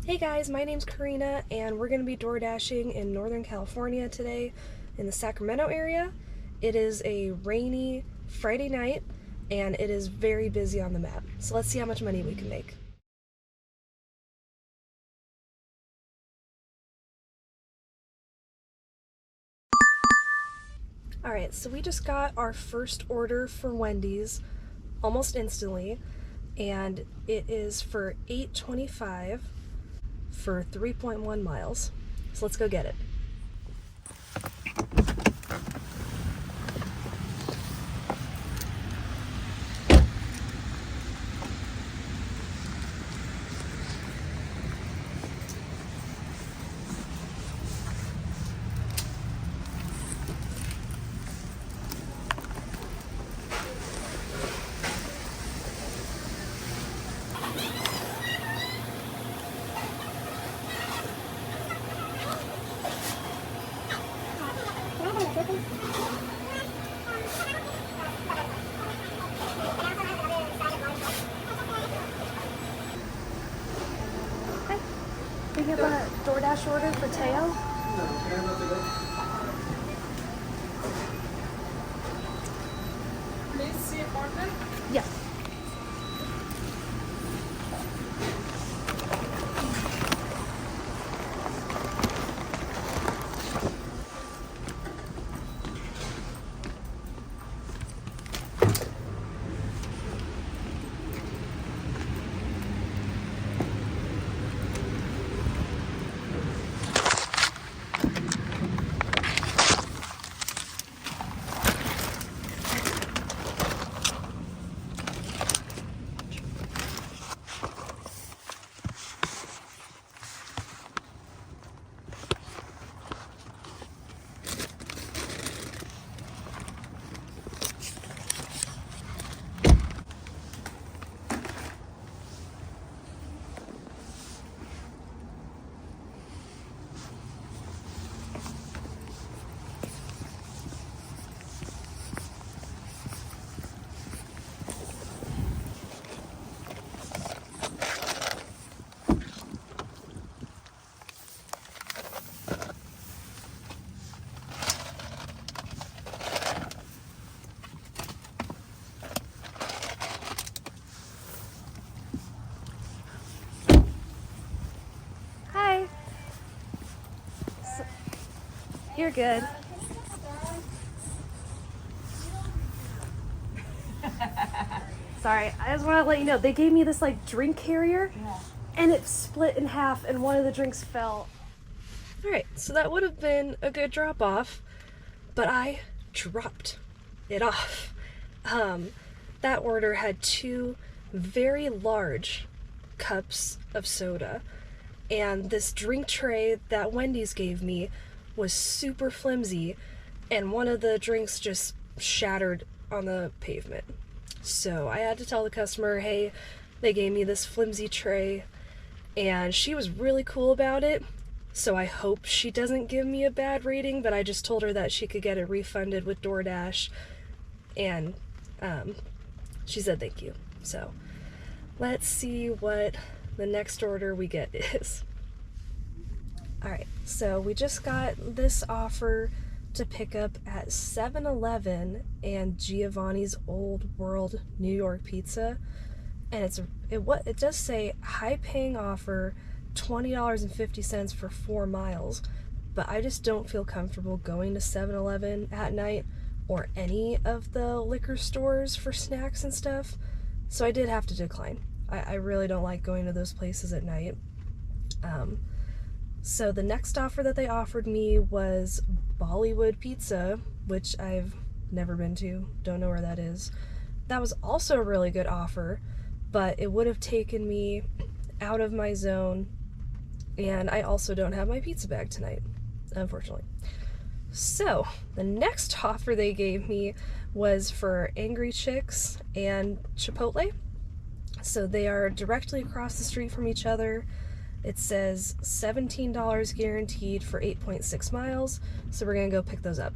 Hey guys, my name's Karina and we're going to be door dashing in Northern California today in the Sacramento area. It is a rainy Friday night and it is very busy on the map. So let's see how much money we can make. Alright, so we just got our first order for Wendy's almost instantly, and it is for $8.25 for 3.1 miles. So let's go get it. We have a DoorDash order for Teo. Please see order. Yes. Hi. You're good. Sorry, I just want to let you know, they gave me this like drink carrier and it split in half and one of the drinks fell. Alright, so that would have been a good drop off, but I dropped it off. That order had 2 very large cups of soda, and this drink tray that Wendy's gave me was super flimsy, and one of the drinks just shattered on the pavement. So I had to tell the customer, hey, they gave me this flimsy tray, and she was really cool about it. So I hope she doesn't give me a bad rating, but I just told her that she could get it refunded with DoorDash, and she said thank you. So let's see what the next order we get is. Alright, so we just got this offer to pick up at 7-Eleven and Giovanni's Old World New York Pizza, and it does say high paying offer, $20.50 for 4 miles, but I just don't feel comfortable going to 7-Eleven at night or any of the liquor stores for snacks and stuff, so I did have to decline. I really don't like going to those places at night. So the next offer that they offered me was Bollywood Pizza, which I've never been to, don't know where that is. That was also a really good offer, but it would have taken me out of my zone, and I also don't have my pizza bag tonight, unfortunately. So the next offer they gave me was for Angry Chicks and Chipotle. So they are directly across the street from each other. It says $17 guaranteed for 8.6 miles, so we're gonna go pick those up.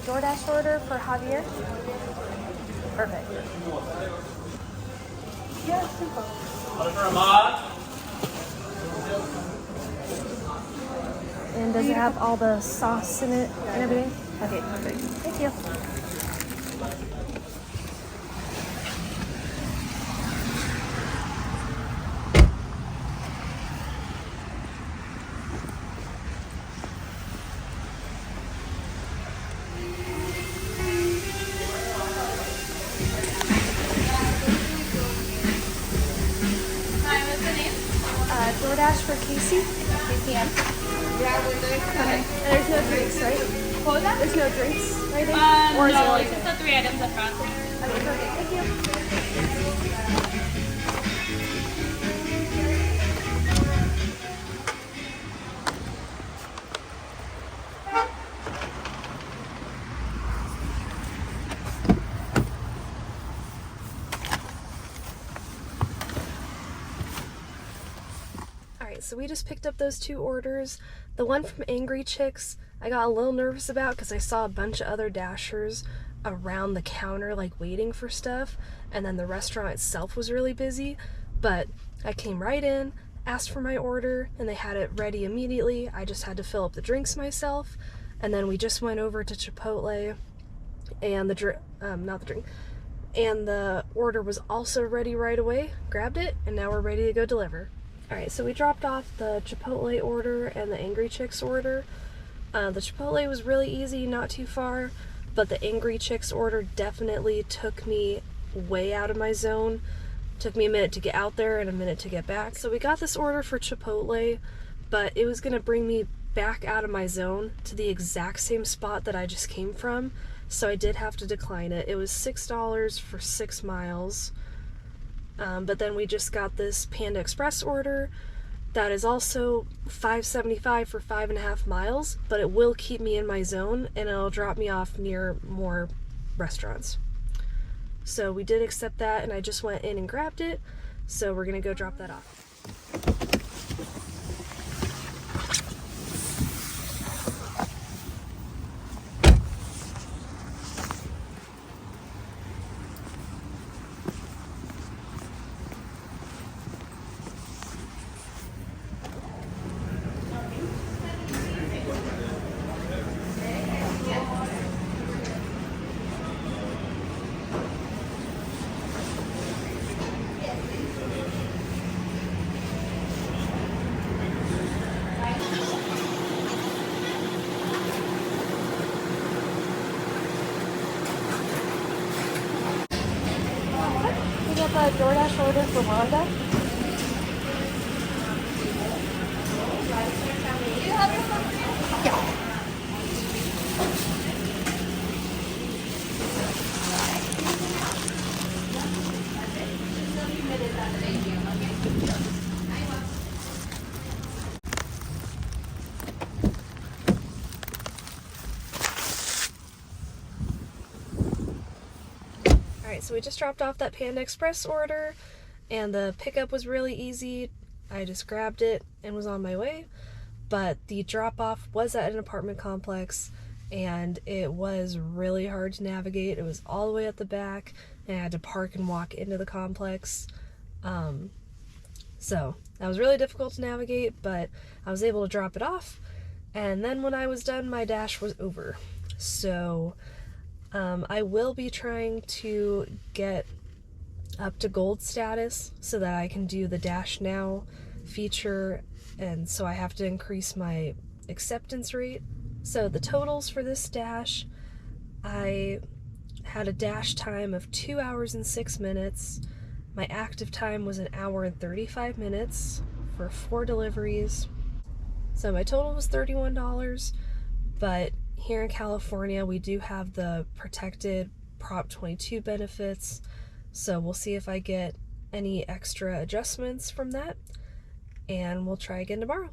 DoorDash order for Javier? Perfect. Yeah, simple. And does it have all the sauce in it and everything? Okay, perfect. Thank you. DoorDash for Casey. KCM. Yeah, we're doing Okay. And there's no drinks, right? what was that? There's no drinks or anything? Or is No, it it's just the 3 items up front. Okay, perfect. Thank you. Alright, so we just picked up those 2 orders. The one from Angry Chicks, I got a little nervous about because I saw a bunch of other Dashers around the counter like waiting for stuff, and then the restaurant itself was really busy, but I came right in, asked for my order, and they had it ready immediately. I just had to fill up the drinks myself, and then we just went over to Chipotle, and and the order was also ready right away. Grabbed it, and now we're ready to go deliver. Alright, so we dropped off the Chipotle order and the Angry Chicks order. The Chipotle was really easy, not too far, but the Angry Chicks order definitely took me way out of my zone. Took me a minute to get out there and a minute to get back. So we got this order for Chipotle, but it was going to bring me back out of my zone to the exact same spot that I just came from, so I did have to decline it. It was $6 for 6 miles. But then we just got this Panda Express order that is also $5.75 for 5.5 miles, but it will keep me in my zone and it'll drop me off near more restaurants. So we did accept that, and I just went in and grabbed it, so we're gonna go drop that off. We got the DoorDash order for Wanda. Alright, so we just dropped off that Panda Express order, and the pickup was really easy. I just grabbed it and was on my way, but the drop-off was at an apartment complex, and it was really hard to navigate. It was all the way at the back, and I had to park and walk into the complex. So that was really difficult to navigate, but I was able to drop it off, and then when I was done, my dash was over. So I will be trying to get up to gold status so that I can do the Dash Now feature, and so I have to increase my acceptance rate. So the totals for this dash, I had a dash time of 2 hours and 6 minutes. My active time was 1 hour and 35 minutes for 4 deliveries. So my total was $31, but here in California, we do have the protected Prop 22 benefits, so we'll see if I get any extra adjustments from that, and we'll try again tomorrow.